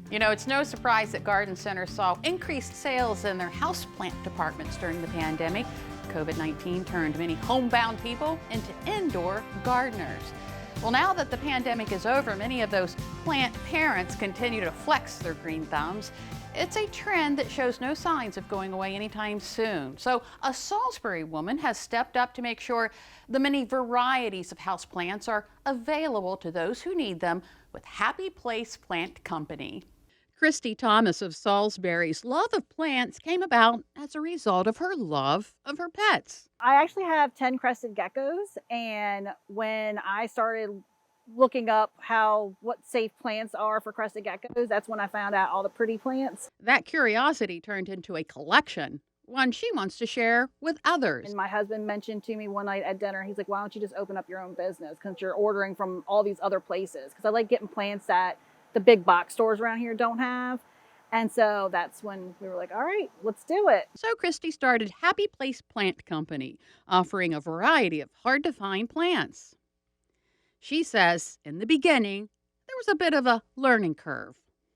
You know, it's no surprise that garden centers saw increased sales in their houseplant departments during the pandemic. COVID-19 turned many homebound people into indoor gardeners. Well, now that the pandemic is over, many of those plant parents continue to flex their green thumbs. It's a trend that shows no signs of going away anytime soon. So a Salisbury woman has stepped up to make sure the many varieties of houseplants are available to those who need them with Happy Place Plant Company. Christy Thomas of Salisbury's love of plants came about as a result of her love of her pets. I actually have 10 crested geckos, and when I started looking up what safe plants are for crested geckos, that's when I found out all the pretty plants. That curiosity turned into a collection, one she wants to share with others. And my husband mentioned to me one night at dinner, he's like, why don't you just open up your own business, because you're ordering from all these other places, because I like getting plants that the big box stores around here don't have. And so that's when we were like, all right, let's do it. So Christy started Happy Place Plant Company, offering a variety of hard-to-find plants. She says in the beginning, there was a bit of a learning curve.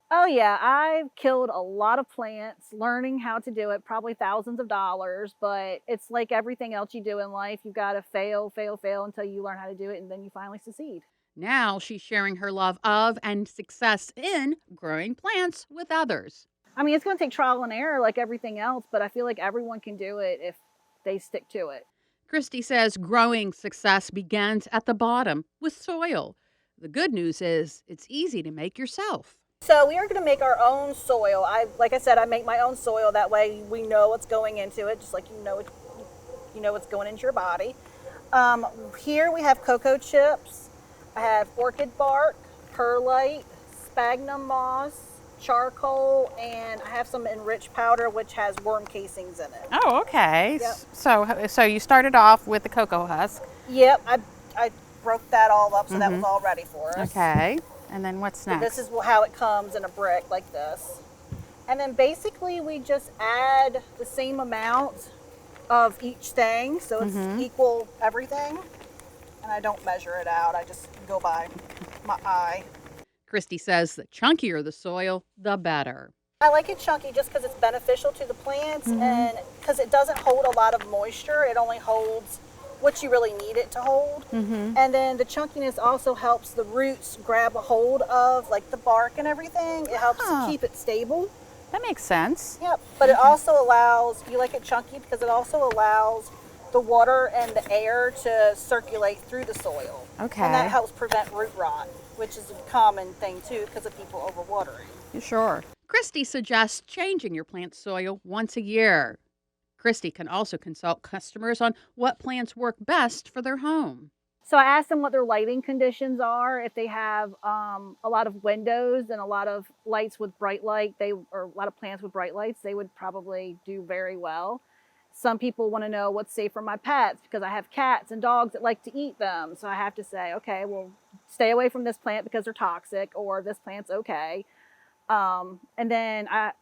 Oh yeah, I've killed a lot of plants, learning how to do it, probably thousands of dollars, but it's like everything else you do in life. You've got to fail until you learn how to do it, and then you finally succeed. Now she's sharing her love of and success in growing plants with others. I mean, it's going to take trial and error like everything else, but I feel like everyone can do it if they stick to it. Christy says growing success begins at the bottom with soil. The good news is it's easy to make yourself. So we are going to make our own soil. Like I said, I make my own soil. That way we know what's going into it, just like you know what's going into your body. Here we have cocoa chips. I have orchid bark, perlite, sphagnum moss, charcoal, and I have some enriched powder which has worm casings in it. Oh, okay. Yep. So you started off with the cocoa husk. Yep, I broke that all up so that was all ready for us. Okay. And then what's So next? this is how it comes in a brick like this. And then basically we just add the same amount of each thing, so it's equal everything. And I don't measure it out, I just go by my eye. Christy says the chunkier the soil, the better. I like it chunky just because it's beneficial to the plants and because it doesn't hold a lot of moisture. It only holds what you really need it to hold. And then the chunkiness also helps the roots grab a hold of like the bark and everything. It helps to keep it stable. That makes sense. Yep, but it also allows, you like it chunky because it also allows the water and the air to circulate through the soil. Okay. And that helps prevent root rot, which is a common thing too because of people overwatering. Sure. Christy suggests changing your plant soil once a year. Christy can also consult customers on what plants work best for their home. So I asked them what their lighting conditions are. If they have a lot of windows and a lot of lights with bright light, or a lot of plants with bright lights, they would probably do very well. Some people want to know what's safe for my pets because I have cats and dogs that like to eat them. So I have to say, okay, well, stay away from this plant because they're toxic, or this plant's okay. And then I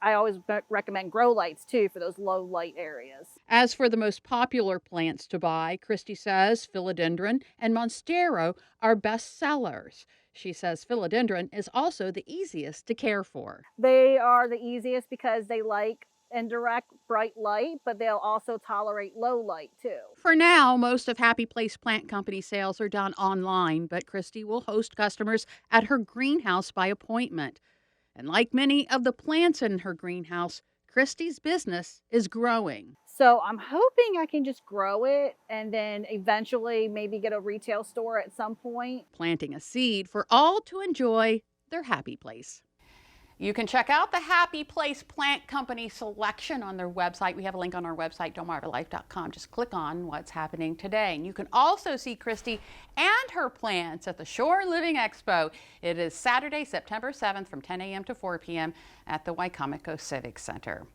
always recommend grow lights too for those low light areas. As for the most popular plants to buy, Christy says philodendron and monstera are best sellers. She says philodendron is also the easiest to care for. They are the easiest because they like indirect bright light, but they'll also tolerate low light too. For now, most of Happy Place Plant Company sales are done online, but Christy will host customers at her greenhouse by appointment. And like many of the plants in her greenhouse, Christy's business is growing. So I'm hoping I can just grow it and then eventually maybe get a retail store at some point. Planting a seed for all to enjoy their happy place. You can check out the Happy Place Plant Company selection on their website. We have a link on our website, DelmarvaLife.com. Just click on what's happening today. And you can also see Christy and her plants at the Shore Living Expo. It is Saturday, September 7th from 10 a.m. to 4 p.m. at the Wicomico Civic Center.